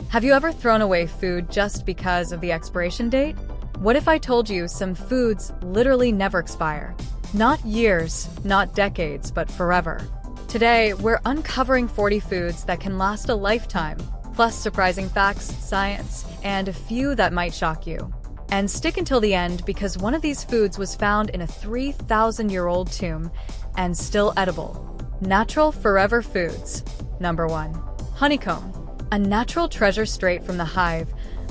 Have you ever thrown away food just because of the expiration date? What if I told you some foods literally never expire? Not years, not decades, but forever. Today, we're uncovering 40 foods that can last a lifetime, plus surprising facts, science, and a few that might shock you. And stick until the end because one of these foods was found in a 3,000-year-old tomb and still edible. Natural forever foods. Number 1. Honeycomb. A natural treasure straight from the hive,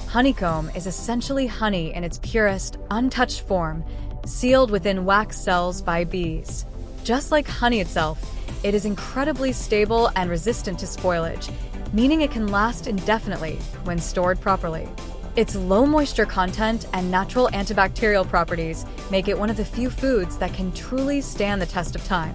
honeycomb is essentially honey in its purest, untouched form, sealed within wax cells by bees. Just like honey itself, it is incredibly stable and resistant to spoilage, meaning it can last indefinitely when stored properly. Its low moisture content and natural antibacterial properties make it one of the few foods that can truly stand the test of time.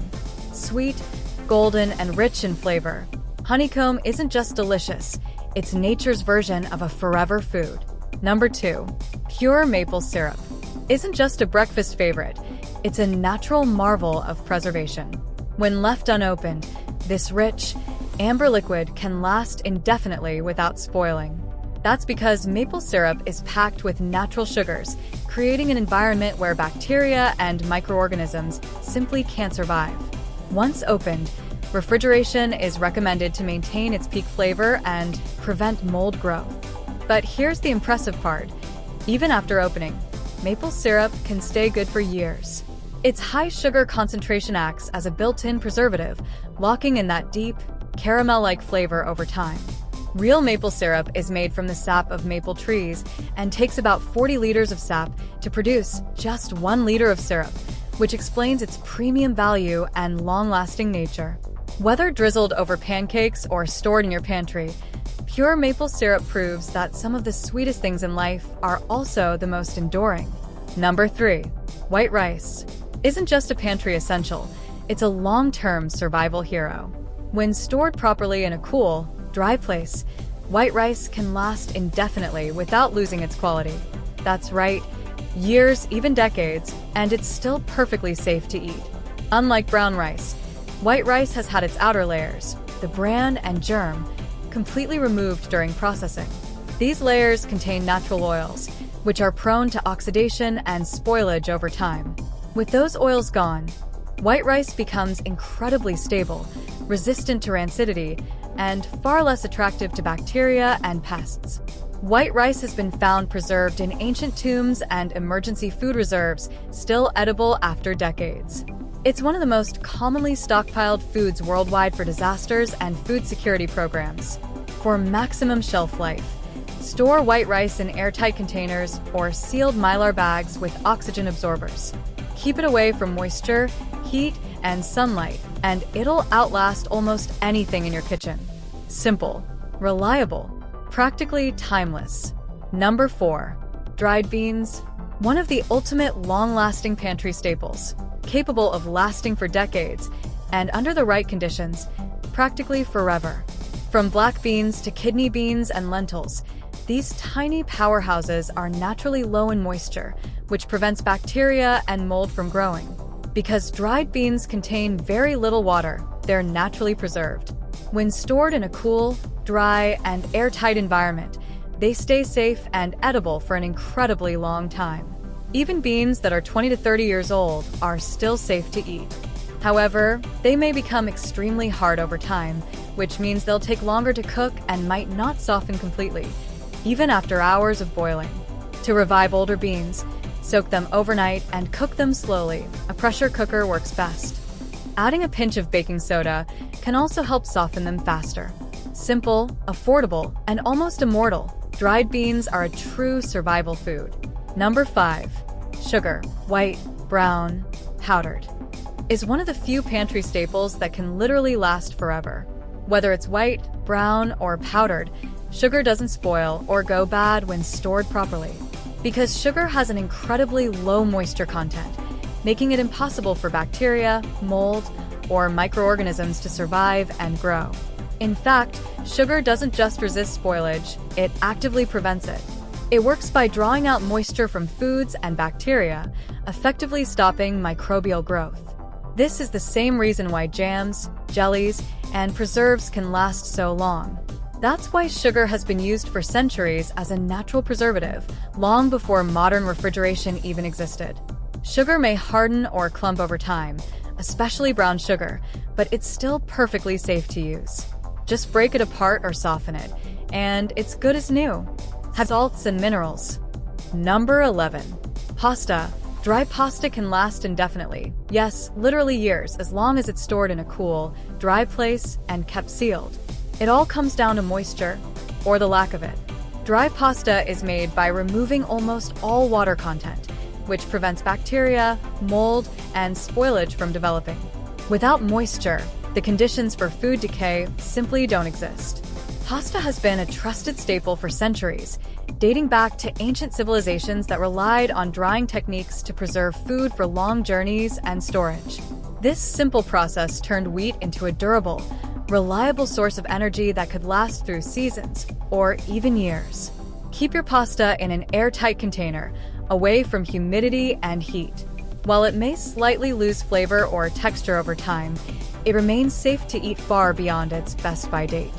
Sweet, golden, and rich in flavor, honeycomb isn't just delicious, it's nature's version of a forever food. Number 2. Pure maple syrup. Isn't just a breakfast favorite, it's a natural marvel of preservation. When left unopened, this rich, amber liquid can last indefinitely without spoiling. That's because maple syrup is packed with natural sugars, creating an environment where bacteria and microorganisms simply can't survive. Once opened, refrigeration is recommended to maintain its peak flavor and prevent mold growth. But here's the impressive part. Even after opening, maple syrup can stay good for years. Its high sugar concentration acts as a built-in preservative, locking in that deep, caramel-like flavor over time. Real maple syrup is made from the sap of maple trees and takes about 40 liters of sap to produce just 1 liter of syrup, which explains its premium value and long-lasting nature. Whether drizzled over pancakes or stored in your pantry, pure maple syrup proves that some of the sweetest things in life are also the most enduring. Number 3. White rice. Isn't just a pantry essential, it's a long-term survival hero. When stored properly in a cool, dry place, white rice can last indefinitely without losing its quality. That's right, years, even decades, and it's still perfectly safe to eat. Unlike brown rice, white rice has had its outer layers, the bran and germ, completely removed during processing. These layers contain natural oils, which are prone to oxidation and spoilage over time. With those oils gone, white rice becomes incredibly stable, resistant to rancidity, and far less attractive to bacteria and pests. White rice has been found preserved in ancient tombs and emergency food reserves, still edible after decades. It's one of the most commonly stockpiled foods worldwide for disasters and food security programs. For maximum shelf life, store white rice in airtight containers or sealed mylar bags with oxygen absorbers. Keep it away from moisture, heat, and sunlight, and it'll outlast almost anything in your kitchen. Simple, reliable, practically timeless. Number 4. Dried beans. One of the ultimate long-lasting pantry staples, capable of lasting for decades, and under the right conditions, practically forever. From black beans to kidney beans and lentils, these tiny powerhouses are naturally low in moisture, which prevents bacteria and mold from growing. Because dried beans contain very little water, they're naturally preserved. When stored in a cool, dry, and airtight environment, they stay safe and edible for an incredibly long time. Even beans that are 20 to 30 years old are still safe to eat. However, they may become extremely hard over time, which means they'll take longer to cook and might not soften completely, even after hours of boiling. To revive older beans, soak them overnight and cook them slowly. A pressure cooker works best. Adding a pinch of baking soda can also help soften them faster. Simple, affordable, and almost immortal, dried beans are a true survival food. Number 5. Sugar. White, brown, powdered. Is one of the few pantry staples that can literally last forever. Whether it's white, brown, or powdered, sugar doesn't spoil or go bad when stored properly. Because sugar has an incredibly low moisture content, making it impossible for bacteria, mold, or microorganisms to survive and grow. In fact, sugar doesn't just resist spoilage, it actively prevents it. It works by drawing out moisture from foods and bacteria, effectively stopping microbial growth. This is the same reason why jams, jellies, and preserves can last so long. That's why sugar has been used for centuries as a natural preservative, long before modern refrigeration even existed. Sugar may harden or clump over time, especially brown sugar, but it's still perfectly safe to use. Just break it apart or soften it, and it's good as new. Have salts and minerals. Number 11. Pasta. Dry pasta can last indefinitely. Yes, literally years, as long as it's stored in a cool, dry place and kept sealed. It all comes down to moisture, or the lack of it. Dry pasta is made by removing almost all water content, which prevents bacteria, mold, and spoilage from developing. Without moisture, the conditions for food decay simply don't exist. Pasta has been a trusted staple for centuries, dating back to ancient civilizations that relied on drying techniques to preserve food for long journeys and storage. This simple process turned wheat into a durable, reliable source of energy that could last through seasons or even years. Keep your pasta in an airtight container, away from humidity and heat. While it may slightly lose flavor or texture over time, it remains safe to eat far beyond its best-by date.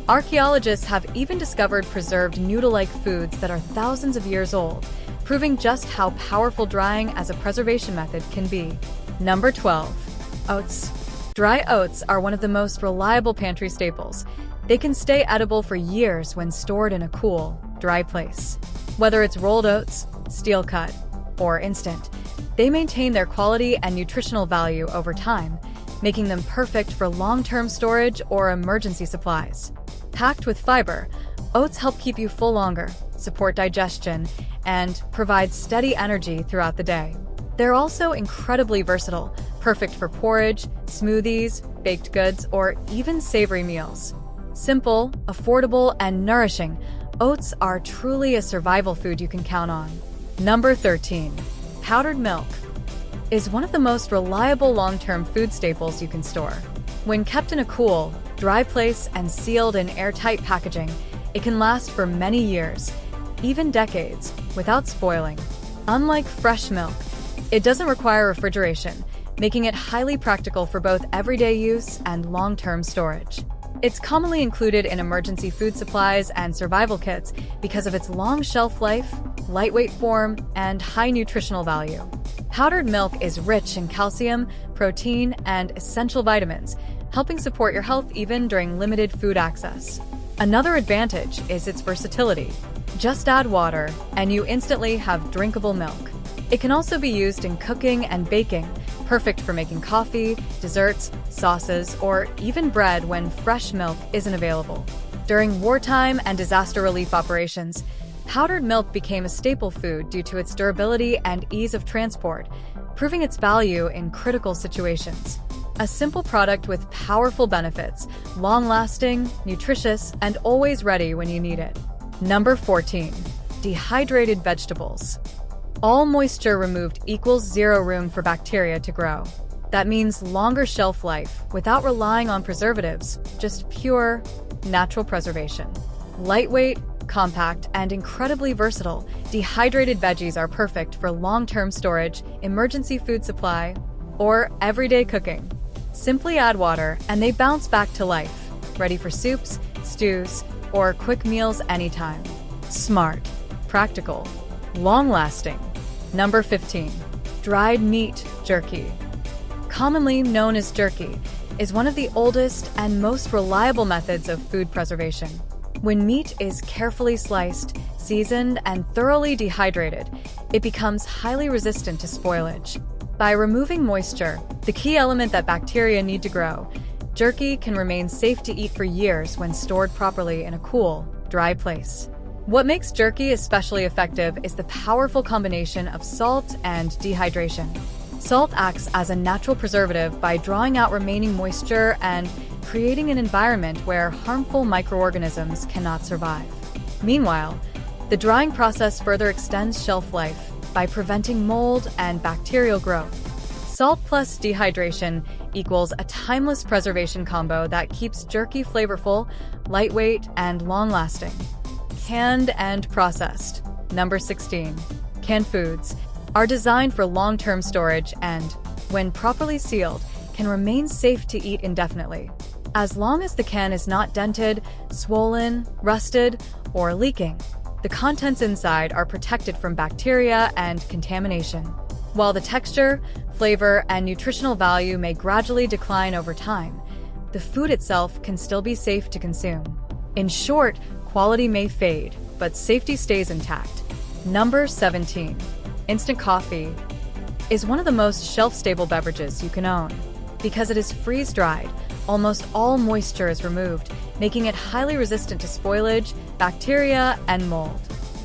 Archaeologists have even discovered preserved noodle-like foods that are thousands of years old, proving just how powerful drying as a preservation method can be. Number 12. Oats. Dry oats are one of the most reliable pantry staples. They can stay edible for years when stored in a cool, dry place. Whether it's rolled oats, steel cut, or instant, they maintain their quality and nutritional value over time, making them perfect for long-term storage or emergency supplies. Packed with fiber, oats help keep you full longer, support digestion, and provide steady energy throughout the day. They're also incredibly versatile, perfect for porridge, smoothies, baked goods, or even savory meals. Simple, affordable, and nourishing, oats are truly a survival food you can count on. Number 13. Powdered milk is one of the most reliable long-term food staples you can store. When kept in a cool, dry place and sealed in airtight packaging, it can last for many years, even decades, without spoiling. Unlike fresh milk, it doesn't require refrigeration, making it highly practical for both everyday use and long-term storage. It's commonly included in emergency food supplies and survival kits because of its long shelf life, lightweight form, and high nutritional value. Powdered milk is rich in calcium, protein, and essential vitamins, helping support your health even during limited food access. Another advantage is its versatility. Just add water, and you instantly have drinkable milk. It can also be used in cooking and baking, perfect for making coffee, desserts, sauces, or even bread when fresh milk isn't available. During wartime and disaster relief operations, powdered milk became a staple food due to its durability and ease of transport, proving its value in critical situations. A simple product with powerful benefits, long-lasting, nutritious, and always ready when you need it. Number 14. Dehydrated vegetables. All moisture removed equals zero room for bacteria to grow. That means longer shelf life without relying on preservatives, just pure, natural preservation. Lightweight, compact, and incredibly versatile, dehydrated veggies are perfect for long-term storage, emergency food supply, or everyday cooking. Simply add water and they bounce back to life, ready for soups, stews, or quick meals anytime. Smart, practical, long-lasting. Number 15. Dried meat jerky. Commonly known as jerky, is one of the oldest and most reliable methods of food preservation. When meat is carefully sliced, seasoned, and thoroughly dehydrated, it becomes highly resistant to spoilage. By removing moisture, the key element that bacteria need to grow, jerky can remain safe to eat for years when stored properly in a cool, dry place. What makes jerky especially effective is the powerful combination of salt and dehydration. Salt acts as a natural preservative by drawing out remaining moisture and creating an environment where harmful microorganisms cannot survive. Meanwhile, the drying process further extends shelf life by preventing mold and bacterial growth. Salt plus dehydration equals a timeless preservation combo that keeps jerky flavorful, lightweight, and long-lasting. Canned and processed. Number 16. Canned foods are designed for long-term storage and, when properly sealed, can remain safe to eat indefinitely. As long as the can is not dented, swollen, rusted, or leaking, the contents inside are protected from bacteria and contamination. While the texture, flavor, and nutritional value may gradually decline over time, the food itself can still be safe to consume. In short, quality may fade, but safety stays intact. Number 17. Instant coffee is one of the most shelf-stable beverages you can own. Because it is freeze-dried, almost all moisture is removed, making it highly resistant to spoilage, bacteria, and mold.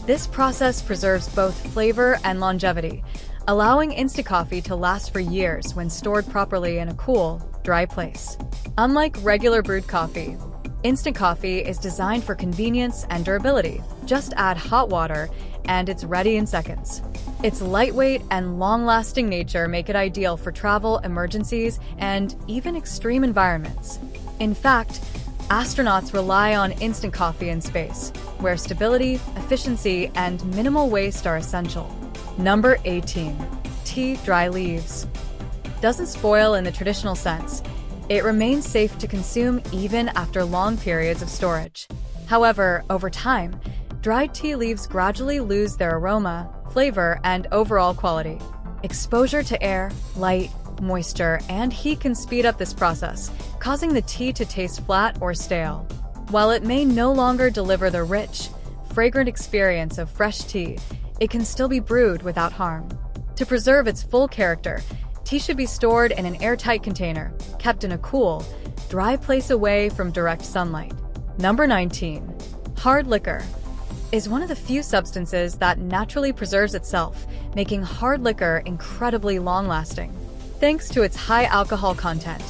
This process preserves both flavor and longevity, allowing instant coffee to last for years when stored properly in a cool, dry place. Unlike regular brewed coffee, instant coffee is designed for convenience and durability. Just add hot water and it's ready in seconds. Its lightweight and long-lasting nature make it ideal for travel, emergencies, and even extreme environments. In fact, astronauts rely on instant coffee in space, where stability, efficiency, and minimal waste are essential. Number 18. Tea dry leaves. Doesn't spoil in the traditional sense. It remains safe to consume even after long periods of storage. However, over time, dried tea leaves gradually lose their aroma, flavor, and overall quality. Exposure to air, light, moisture, and heat can speed up this process, causing the tea to taste flat or stale. While it may no longer deliver the rich, fragrant experience of fresh tea, it can still be brewed without harm. To preserve its full character, tea should be stored in an airtight container, kept in a cool, dry place away from direct sunlight. Number 19. Hard liquor is one of the few substances that naturally preserves itself, making hard liquor incredibly long-lasting. Thanks to its high alcohol content,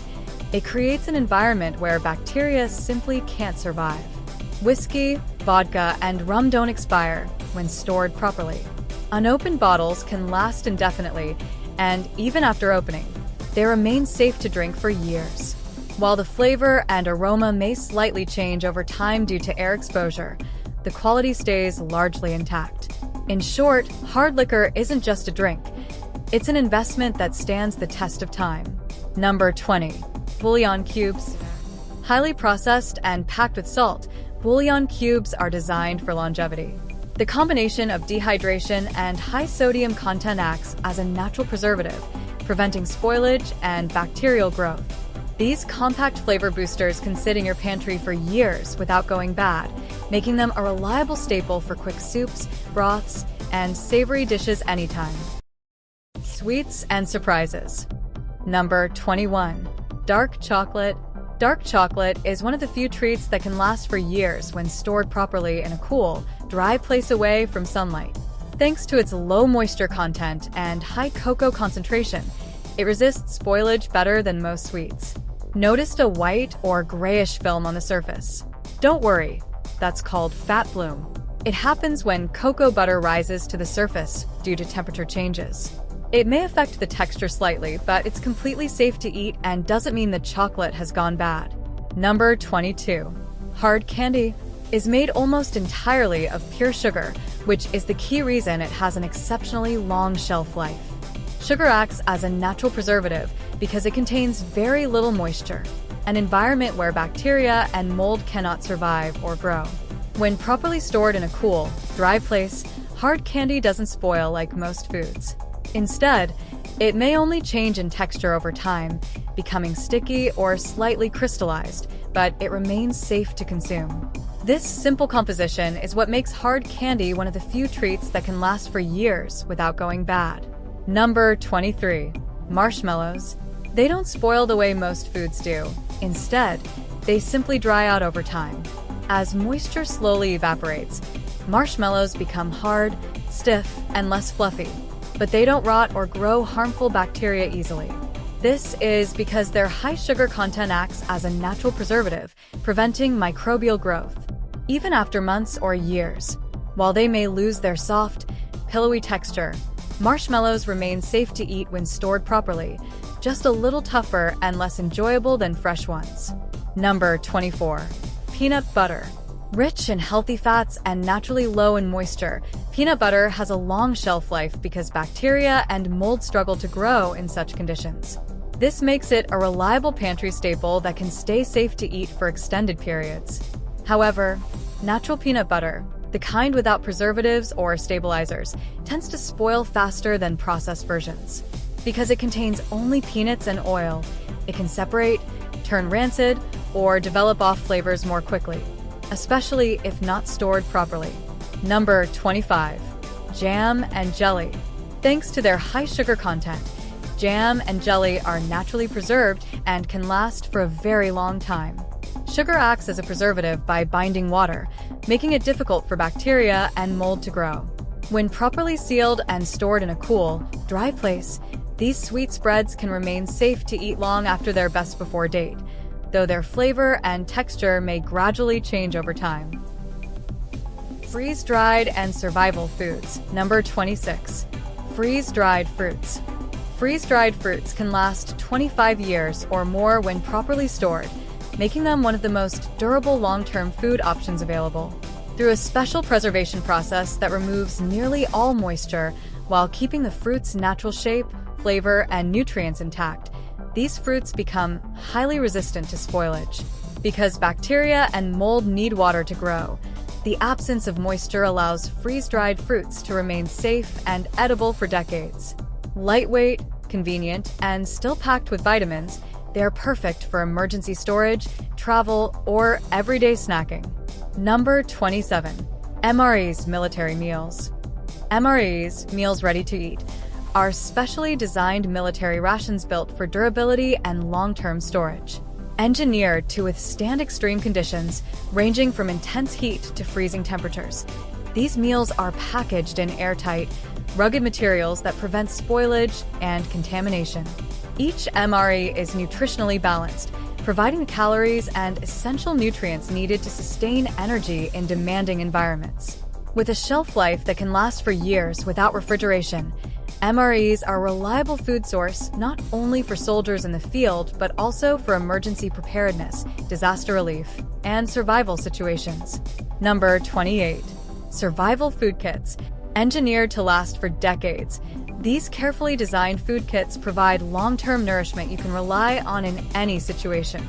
it creates an environment where bacteria simply can't survive. Whiskey, vodka, and rum don't expire when stored properly. Unopened bottles can last indefinitely, and even after opening, they remain safe to drink for years. While the flavor and aroma may slightly change over time due to air exposure, the quality stays largely intact. In short, hard liquor isn't just a drink. It's an investment that stands the test of time. Number 20. Bouillon cubes. Highly processed and packed with salt, bouillon cubes are designed for longevity. The combination of dehydration and high sodium content acts as a natural preservative, preventing spoilage and bacterial growth. These compact flavor boosters can sit in your pantry for years without going bad, making them a reliable staple for quick soups, broths, and savory dishes anytime. Sweets and surprises. Number 21. Dark chocolate. Dark chocolate is one of the few treats that can last for years when stored properly in a cool, dry place away from sunlight. Thanks to its low moisture content and high cocoa concentration, it resists spoilage better than most sweets. Noticed a white or grayish film on the surface? Don't worry, that's called fat bloom. It happens when cocoa butter rises to the surface due to temperature changes. It may affect the texture slightly, but it's completely safe to eat and doesn't mean the chocolate has gone bad. Number 22. Hard candy is made almost entirely of pure sugar, which is the key reason it has an exceptionally long shelf life. Sugar acts as a natural preservative because it contains very little moisture, an environment where bacteria and mold cannot survive or grow. When properly stored in a cool, dry place, hard candy doesn't spoil like most foods. Instead, it may only change in texture over time, becoming sticky or slightly crystallized, but it remains safe to consume. This simple composition is what makes hard candy one of the few treats that can last for years without going bad. Number 23. Marshmallows. They don't spoil the way most foods do. Instead, they simply dry out over time. As moisture slowly evaporates, marshmallows become hard, stiff, and less fluffy, but they don't rot or grow harmful bacteria easily. This is because their high sugar content acts as a natural preservative, preventing microbial growth. Even after months or years, while they may lose their soft, pillowy texture, marshmallows remain safe to eat when stored properly, just a little tougher and less enjoyable than fresh ones. Number 24. Peanut butter. Rich in healthy fats and naturally low in moisture, peanut butter has a long shelf life because bacteria and mold struggle to grow in such conditions. This makes it a reliable pantry staple that can stay safe to eat for extended periods. However, natural peanut butter, the kind without preservatives or stabilizers, tends to spoil faster than processed versions. Because it contains only peanuts and oil, it can separate, turn rancid, or develop off flavors more quickly, especially if not stored properly. Number 25. Jam and jelly. Thanks to their high sugar content, jam and jelly are naturally preserved and can last for a very long time. Sugar acts as a preservative by binding water, making it difficult for bacteria and mold to grow. When properly sealed and stored in a cool, dry place, these sweet spreads can remain safe to eat long after their best before date, though their flavor and texture may gradually change over time. Freeze-dried and survival foods. Number 26. Freeze-dried fruits. Freeze-dried fruits can last 25 years or more when properly stored, making them one of the most durable long-term food options available. Through a special preservation process that removes nearly all moisture while keeping the fruit's natural shape, flavor, and nutrients intact, these fruits become highly resistant to spoilage. Because bacteria and mold need water to grow, the absence of moisture allows freeze-dried fruits to remain safe and edible for decades. Lightweight, convenient, and still packed with vitamins, they are perfect for emergency storage, travel, or everyday snacking. Number 27. MRE's military meals. MRE's, meals ready to eat, are specially designed military rations built for durability and long-term storage. Engineered to withstand extreme conditions, ranging from intense heat to freezing temperatures, these meals are packaged in airtight, rugged materials that prevent spoilage and contamination. Each MRE is nutritionally balanced, providing the calories and essential nutrients needed to sustain energy in demanding environments. With a shelf life that can last for years without refrigeration, MREs are a reliable food source not only for soldiers in the field, but also for emergency preparedness, disaster relief, and survival situations. Number 28. Survival food kits. Engineered to last for decades, these carefully designed food kits provide long-term nourishment you can rely on in any situation.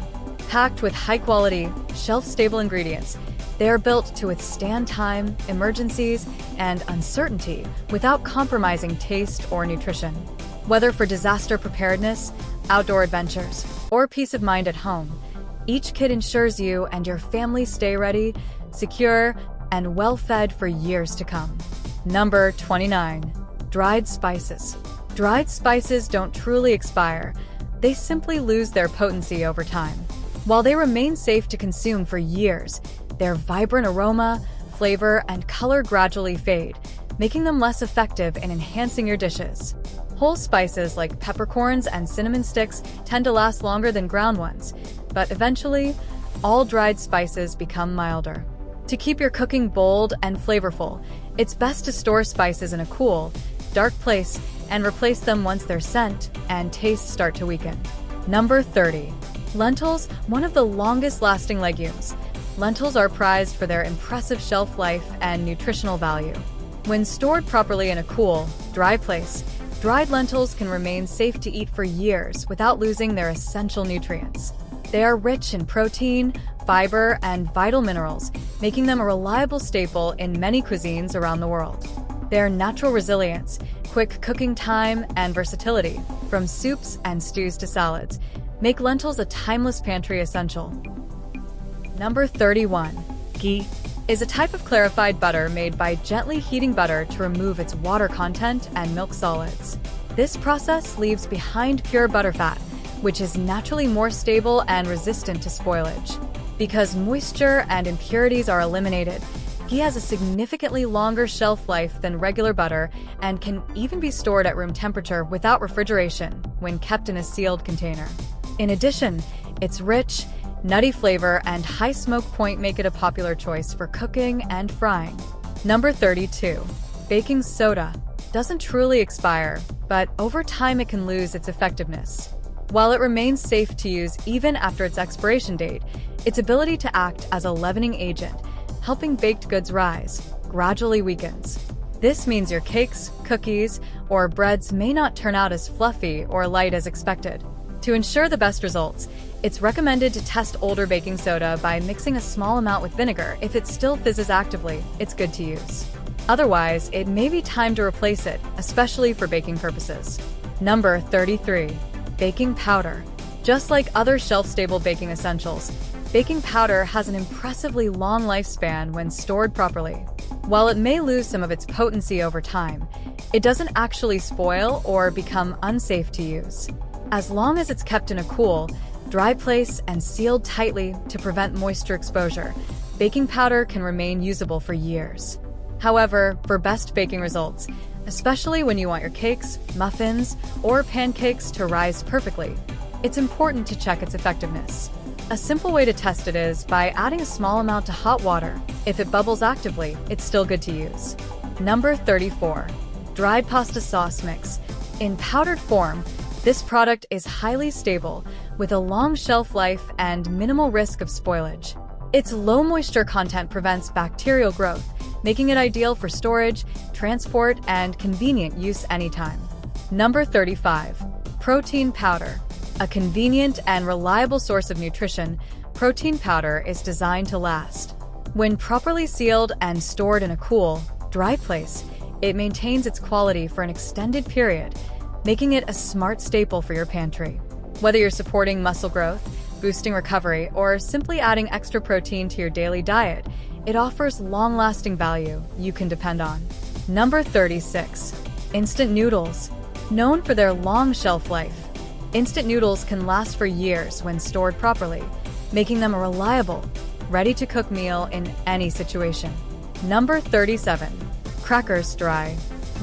Packed with high-quality, shelf-stable ingredients, they are built to withstand time, emergencies, and uncertainty without compromising taste or nutrition. Whether for disaster preparedness, outdoor adventures, or peace of mind at home, each kit ensures you and your family stay ready, secure, and well-fed for years to come. Number 29. Dried spices. Dried spices don't truly expire. They simply lose their potency over time. While they remain safe to consume for years, their vibrant aroma, flavor, and color gradually fade, making them less effective in enhancing your dishes. Whole spices like peppercorns and cinnamon sticks tend to last longer than ground ones, but eventually, all dried spices become milder. To keep your cooking bold and flavorful, it's best to store spices in a cool, dark place and replace them once their scent and taste start to weaken. Number 30. Lentils, one of the longest-lasting legumes. Lentils are prized for their impressive shelf life and nutritional value. When stored properly in a cool, dry place, dried lentils can remain safe to eat for years without losing their essential nutrients. They are rich in protein, fiber, and vital minerals, making them a reliable staple in many cuisines around the world. Their natural resilience, quick cooking time, and versatility, from soups and stews to salads, make lentils a timeless pantry essential. Number 31. Ghee is a type of clarified butter made by gently heating butter to remove its water content and milk solids. This process leaves behind pure butterfat, which is naturally more stable and resistant to spoilage. Because moisture and impurities are eliminated, ghee has a significantly longer shelf life than regular butter and can even be stored at room temperature without refrigeration when kept in a sealed container. In addition, its rich, nutty flavor and high smoke point make it a popular choice for cooking and frying. Number 32. Baking soda doesn't truly expire, but over time it can lose its effectiveness. While it remains safe to use even after its expiration date, its ability to act as a leavening agent, helping baked goods rise, gradually weakens. This means your cakes, cookies, or breads may not turn out as fluffy or light as expected. To ensure the best results, it's recommended to test older baking soda by mixing a small amount with vinegar. If it still fizzes actively, it's good to use. Otherwise, it may be time to replace it, especially for baking purposes. Number 33. Baking powder. Just like other shelf-stable baking essentials, baking powder has an impressively long lifespan when stored properly. While it may lose some of its potency over time, it doesn't actually spoil or become unsafe to use. As long as it's kept in a cool, dry place and sealed tightly to prevent moisture exposure, baking powder can remain usable for years. However, for best baking results, especially when you want your cakes, muffins, or pancakes to rise perfectly, it's important to check its effectiveness. A simple way to test it is by adding a small amount to hot water. If it bubbles actively, it's still good to use. Number 34. Dried pasta sauce mix. In powdered form, this product is highly stable, with a long shelf life and minimal risk of spoilage. Its low moisture content prevents bacterial growth, making it ideal for storage, transport, and convenient use anytime. Number 35. Protein powder. A convenient and reliable source of nutrition, protein powder is designed to last. When properly sealed and stored in a cool, dry place, it maintains its quality for an extended period, making it a smart staple for your pantry. Whether you're supporting muscle growth, boosting recovery, or simply adding extra protein to your daily diet, it offers long-lasting value you can depend on. Number 36. Instant noodles. Known for their long shelf life, instant noodles can last for years when stored properly, making them a reliable, ready-to-cook meal in any situation. Number 37. Crackers dry.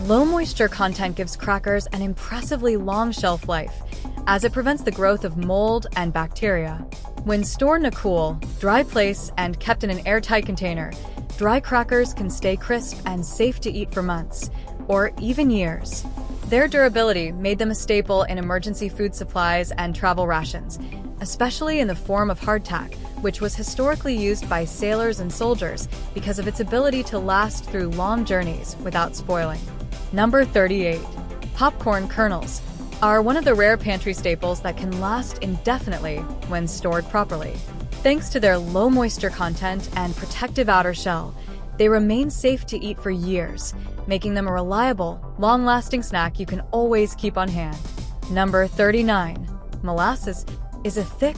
Low moisture content gives crackers an impressively long shelf life, as it prevents the growth of mold and bacteria. When stored in a cool, dry place and kept in an airtight container, dry crackers can stay crisp and safe to eat for months, or even years. Their durability made them a staple in emergency food supplies and travel rations, especially in the form of hardtack, which was historically used by sailors and soldiers because of its ability to last through long journeys without spoiling. Number 38. Popcorn kernels are one of the rare pantry staples that can last indefinitely when stored properly. Thanks to their low moisture content and protective outer shell, they remain safe to eat for years, making them a reliable, long-lasting snack you can always keep on hand. Number 39. Molasses is a thick,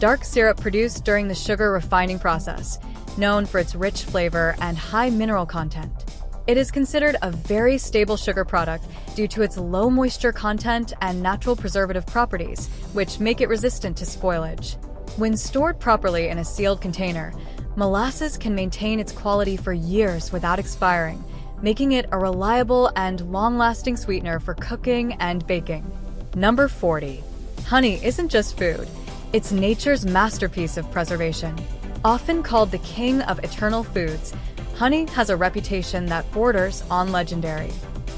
dark syrup produced during the sugar refining process, known for its rich flavor and high mineral content. It is considered a very stable sugar product due to its low moisture content and natural preservative properties, which make it resistant to spoilage. When stored properly in a sealed container, molasses can maintain its quality for years without expiring, making it a reliable and long-lasting sweetener for cooking and baking. Number 40. Honey isn't just food, it's nature's masterpiece of preservation. Often called the king of eternal foods, honey has a reputation that borders on legendary.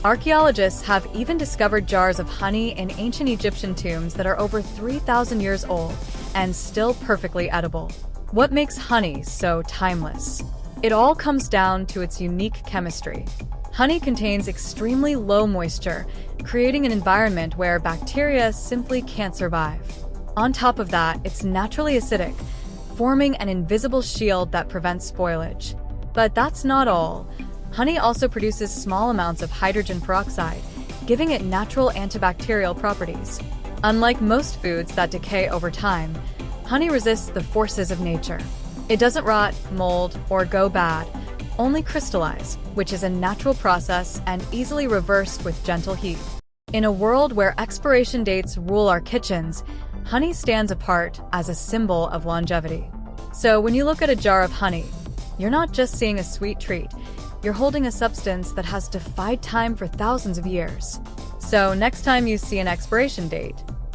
Archaeologists have even discovered jars of honey in ancient Egyptian tombs that are over 3,000 years old and still perfectly edible. What makes honey so timeless? It all comes down to its unique chemistry. Honey contains extremely low moisture, creating an environment where bacteria simply can't survive. On top of that, it's naturally acidic, forming an invisible shield that prevents spoilage. But that's not all. Honey also produces small amounts of hydrogen peroxide, giving it natural antibacterial properties. Unlike most foods that decay over time, honey resists the forces of nature. It doesn't rot, mold, or go bad, only crystallize, which is a natural process and easily reversed with gentle heat. In a world where expiration dates rule our kitchens, honey stands apart as a symbol of longevity. So when you look at a jar of honey, you're not just seeing a sweet treat, you're holding a substance that has defied time for thousands of years. So next time you see an expiration date,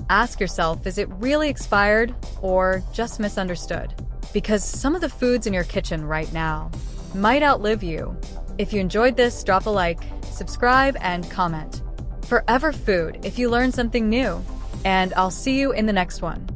ask yourself, is it really expired or just misunderstood? Because some of the foods in your kitchen right now might outlive you. If you enjoyed this, drop a like, subscribe, and comment. Forever Food if you learn something new. And I'll see you in the next one.